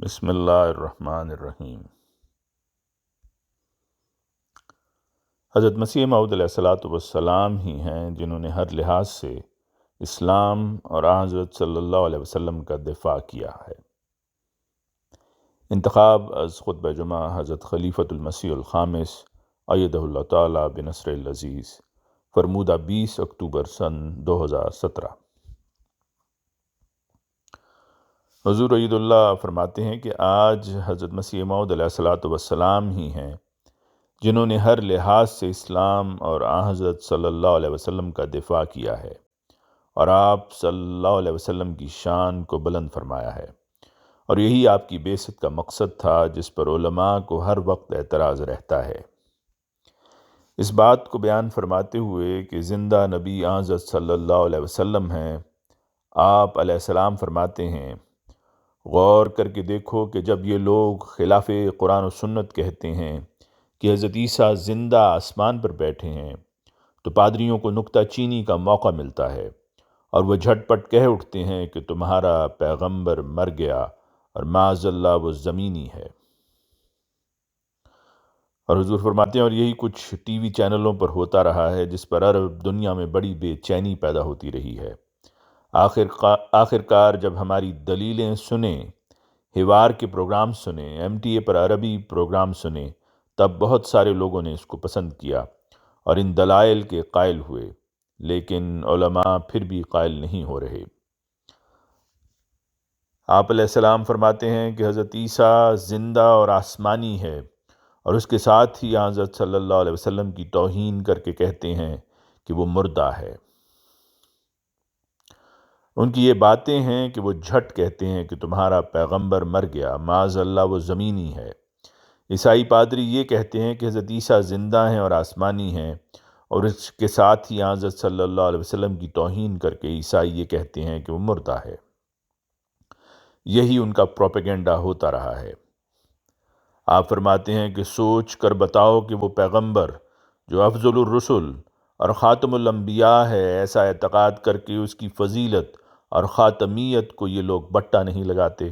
بسم اللہ الرحمن الرحیم۔ حضرت مسیح موعود علیہ الصلاۃ والسلام ہی ہیں جنہوں نے ہر لحاظ سے اسلام اور حضرت صلی اللہ علیہ وسلم کا دفاع کیا ہے۔ انتخاب از خطبہ جمعہ حضرت خلیفۃ المسیح الخامس ایدہ اللہ تعالی بنصر العزیز، فرمودہ 20 اکتوبر سن 2017۔ حضور عید اللہ فرماتے ہیں کہ آج حضرت مسیح موعود علیہ الصلاۃ والسلام ہی ہیں جنہوں نے ہر لحاظ سے اسلام اور حضرت صلی اللہ علیہ وسلم کا دفاع کیا ہے اور آپ صلی اللہ علیہ وسلم کی شان کو بلند فرمایا ہے، اور یہی آپ کی بعثت کا مقصد تھا جس پر علماء کو ہر وقت اعتراض رہتا ہے۔ اس بات کو بیان فرماتے ہوئے کہ زندہ نبی حضرت صلی اللہ علیہ وسلم ہیں، آپ علیہ السلام فرماتے ہیں، غور کر کے دیکھو کہ جب یہ لوگ خلاف قرآن و سنت کہتے ہیں کہ حضرت عیسیٰ زندہ آسمان پر بیٹھے ہیں، تو پادریوں کو نکتہ چینی کا موقع ملتا ہے اور وہ جھٹ پٹ کہہ اٹھتے ہیں کہ تمہارا پیغمبر مر گیا اور معاذ اللہ وہ زمینی ہے۔ اور حضور فرماتے ہیں، اور یہی کچھ ٹی وی چینلوں پر ہوتا رہا ہے جس پر عرب دنیا میں بڑی بے چینی پیدا ہوتی رہی ہے۔ آخر کار جب ہماری دلیلیں سنیں، ہیوار کے پروگرام سنیں، MTA پر عربی پروگرام سنیں، تب بہت سارے لوگوں نے اس کو پسند کیا اور ان دلائل کے قائل ہوئے، لیکن علماء پھر بھی قائل نہیں ہو رہے۔ آپ علیہ السلام فرماتے ہیں کہ حضرت عیسیٰ زندہ اور آسمانی ہے، اور اس کے ساتھ ہی حضرت صلی اللہ علیہ وسلم کی توہین کر کے کہتے ہیں کہ وہ مردہ ہے۔ ان کی یہ باتیں ہیں کہ وہ جھٹ کہتے ہیں کہ تمہارا پیغمبر مر گیا، معاذ اللہ وہ زمینی ہے۔ عیسائی پادری یہ کہتے ہیں کہ حضرت عیسیٰ زندہ ہیں اور آسمانی ہیں، اور اس کے ساتھ ہی حضرت صلی اللہ علیہ وسلم کی توہین کر کے عیسائی یہ کہتے ہیں کہ وہ مردہ ہے۔ یہی ان کا پروپیگنڈا ہوتا رہا ہے۔ آپ فرماتے ہیں کہ سوچ کر بتاؤ کہ وہ پیغمبر جو افضل الرسل اور خاتم الانبیاء ہے، ایسا اعتقاد کر کے اس کی فضیلت اور خاتمیت کو یہ لوگ بٹا نہیں لگاتے؟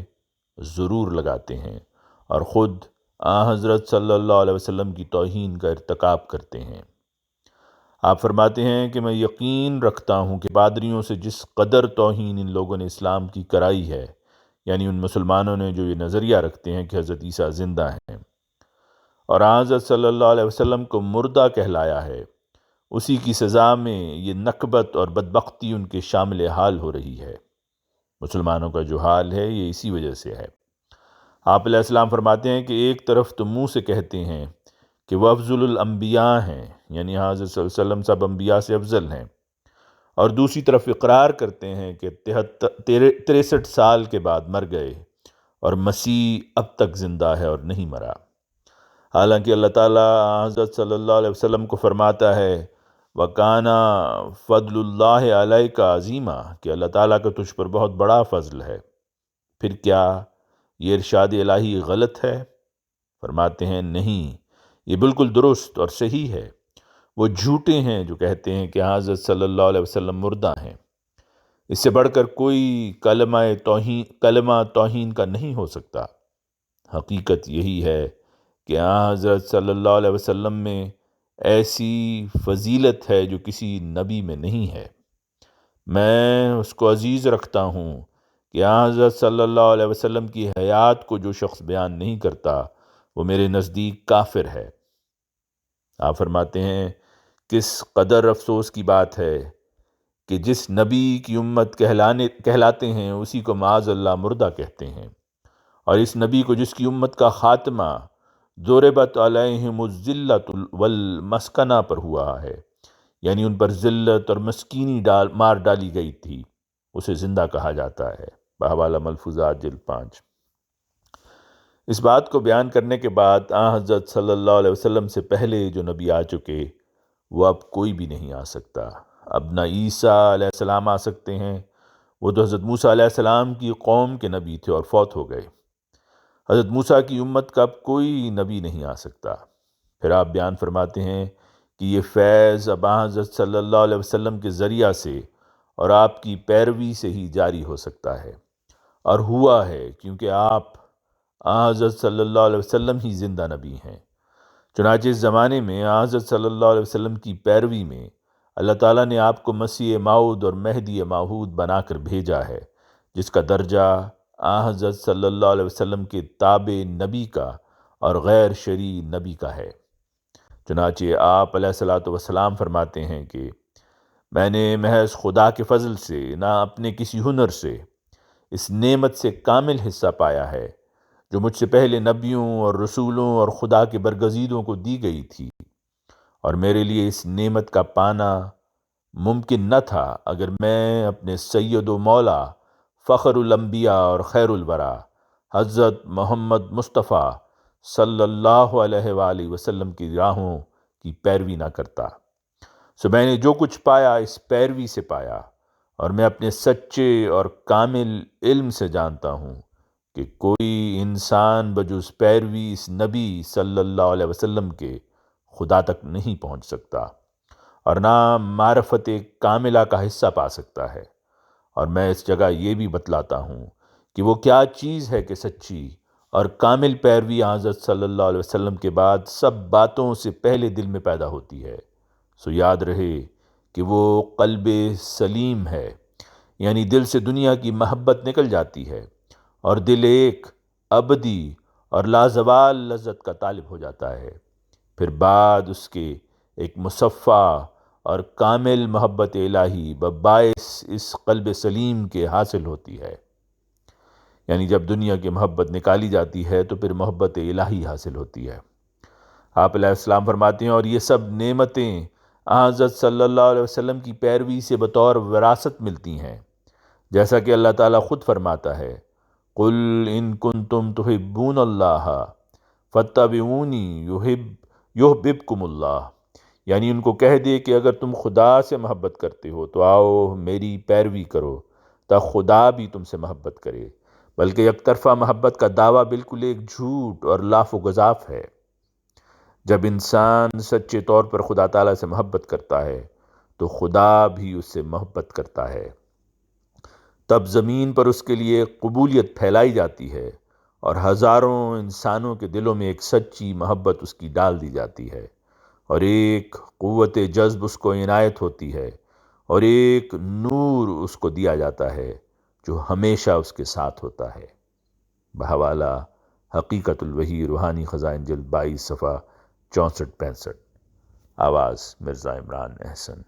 ضرور لگاتے ہیں، اور خود حضرت صلی اللہ علیہ وسلم کی توہین کا ارتکاب کرتے ہیں۔ آپ فرماتے ہیں کہ میں یقین رکھتا ہوں کہ پادریوں سے جس قدر توہین ان لوگوں نے اسلام کی کرائی ہے، یعنی ان مسلمانوں نے جو یہ نظریہ رکھتے ہیں کہ حضرت عیسیٰ زندہ ہیں اور حضرت صلی اللہ علیہ وسلم کو مردہ کہلایا ہے، اسی کی سزا میں یہ نکبت اور بدبختی ان کے شامل حال ہو رہی ہے۔ مسلمانوں کا جو حال ہے یہ اسی وجہ سے ہے۔ آپ علیہ السلام فرماتے ہیں کہ ایک طرف تو منہ سے کہتے ہیں کہ وہ افضل الانبیاء ہیں، یعنی حضرت صلی اللہ علیہ وسلم سب انبیاء سے افضل ہیں، اور دوسری طرف اقرار کرتے ہیں کہ 63 سال کے بعد مر گئے اور مسیح اب تک زندہ ہے اور نہیں مرا۔ حالانکہ اللہ تعالیٰ حضرت صلی اللہ علیہ وسلم کو فرماتا ہے وَكَانَ فَضْلُ اللَّهِ عَلَيْكَ عَظِيمًا، کہ اللہ تعالیٰ کا تجھ پر بہت بڑا فضل ہے۔ پھر کیا یہ ارشاد الہی غلط ہے؟ فرماتے ہیں نہیں، یہ بالکل درست اور صحیح ہے۔ وہ جھوٹے ہیں جو کہتے ہیں کہ حضرت صلی اللہ علیہ وسلم مردہ ہیں۔ اس سے بڑھ کر کوئی کلمہ توہین کا نہیں ہو سکتا۔ حقیقت یہی ہے کہ حضرت صلی اللہ علیہ وسلم میں ایسی فضیلت ہے جو کسی نبی میں نہیں ہے۔ میں اس کو عزیز رکھتا ہوں کہ حضرت صلی اللہ علیہ وسلم کی حیات کو جو شخص بیان نہیں کرتا وہ میرے نزدیک کافر ہے۔ آپ فرماتے ہیں کس قدر افسوس کی بات ہے کہ جس نبی کی امت کہلاتے ہیں اسی کو معاذ اللہ مردہ کہتے ہیں، اور اس نبی کو جس کی امت کا خاتمہ ضربت علیہم الذلۃ والمسکنہ پر ہوا ہے، یعنی ان پر ذلت اور مسکینی مار ڈالی گئی تھی، اسے زندہ کہا جاتا ہے۔ بحوالہ ملفوظات جلد 5۔ اس بات کو بیان کرنے کے بعد حضرت صلی اللہ علیہ وسلم سے پہلے جو نبی آ چکے وہ اب کوئی بھی نہیں آ سکتا۔ اب نہ عیسیٰ علیہ السلام آ سکتے ہیں، وہ تو حضرت موسیٰ علیہ السلام کی قوم کے نبی تھے اور فوت ہو گئے۔ حضرت موسیٰ کی امت کا اب کوئی نبی نہیں آ سکتا۔ پھر آپ بیان فرماتے ہیں کہ یہ فیض اب حضرت صلی اللہ علیہ وسلم کے ذریعہ سے اور آپ کی پیروی سے ہی جاری ہو سکتا ہے، اور ہوا ہے کیونکہ آپ حضرت صلی اللہ علیہ وسلم ہی زندہ نبی ہیں۔ چنانچہ اس زمانے میں حضرت صلی اللہ علیہ وسلم کی پیروی میں اللہ تعالیٰ نے آپ کو مسیح موعود اور مہدی موعود بنا کر بھیجا ہے، جس کا درجہ حضرت صلی اللہ علیہ وسلم کے تابع نبی کا اور غیر شرعی نبی کا ہے۔ چنانچہ آپ علیہ الصلوۃ والسلام فرماتے ہیں کہ میں نے محض خدا کے فضل سے نہ اپنے کسی ہنر سے اس نعمت سے کامل حصہ پایا ہے جو مجھ سے پہلے نبیوں اور رسولوں اور خدا کے برگزیدوں کو دی گئی تھی، اور میرے لیے اس نعمت کا پانا ممکن نہ تھا اگر میں اپنے سید و مولا فخر الانبیاء اور خیر الورا حضرت محمد مصطفیٰ صلی اللہ علیہ وآلہ وسلم کی راہوں کی پیروی نہ کرتا۔ سو میں نے جو کچھ پایا اس پیروی سے پایا، اور میں اپنے سچے اور کامل علم سے جانتا ہوں کہ کوئی انسان بجز پیروی اس نبی صلی اللہ علیہ وسلم کے خدا تک نہیں پہنچ سکتا، اور نہ معرفت کاملہ کا حصہ پا سکتا ہے۔ اور میں اس جگہ یہ بھی بتلاتا ہوں کہ وہ کیا چیز ہے کہ سچی اور کامل پیروی حضرت صلی اللہ علیہ وسلم کے بعد سب باتوں سے پہلے دل میں پیدا ہوتی ہے۔ سو یاد رہے کہ وہ قلب سلیم ہے، یعنی دل سے دنیا کی محبت نکل جاتی ہے اور دل ایک ابدی اور لازوال لذت کا طالب ہو جاتا ہے، پھر بعد اس کے ایک مصفا اور کامل محبت الہی باعث اس قلب سلیم کے حاصل ہوتی ہے۔ یعنی جب دنیا کی محبت نکالی جاتی ہے تو پھر محبت الہی حاصل ہوتی ہے۔ آپ علیہ السلام فرماتے ہیں اور یہ سب نعمتیں حضرت صلی اللہ علیہ وسلم کی پیروی سے بطور وراثت ملتی ہیں، جیسا کہ اللہ تعالیٰ خود فرماتا ہے قُلْ إِن كُنتُمْ تُحِبُّونَ اللَّهَ فَاتَّبِعُونِي يُحْبِبْكُمُ اللَّهُ، یعنی ان کو کہہ دے کہ اگر تم خدا سے محبت کرتے ہو تو آؤ میری پیروی کرو تا خدا بھی تم سے محبت کرے۔ بلکہ یک طرفہ محبت کا دعویٰ بالکل ایک جھوٹ اور لاف و گزاف ہے۔ جب انسان سچے طور پر خدا تعالیٰ سے محبت کرتا ہے تو خدا بھی اس سے محبت کرتا ہے، تب زمین پر اس کے لیے قبولیت پھیلائی جاتی ہے اور ہزاروں انسانوں کے دلوں میں ایک سچی محبت اس کی ڈال دی جاتی ہے، اور ایک قوت جذب اس کو عنایت ہوتی ہے، اور ایک نور اس کو دیا جاتا ہے جو ہمیشہ اس کے ساتھ ہوتا ہے۔ بحوالہ حقیقت الوحی روحانی خزائن جلد 22 صفحہ 64-65۔ آواز مرزا عمران احسن۔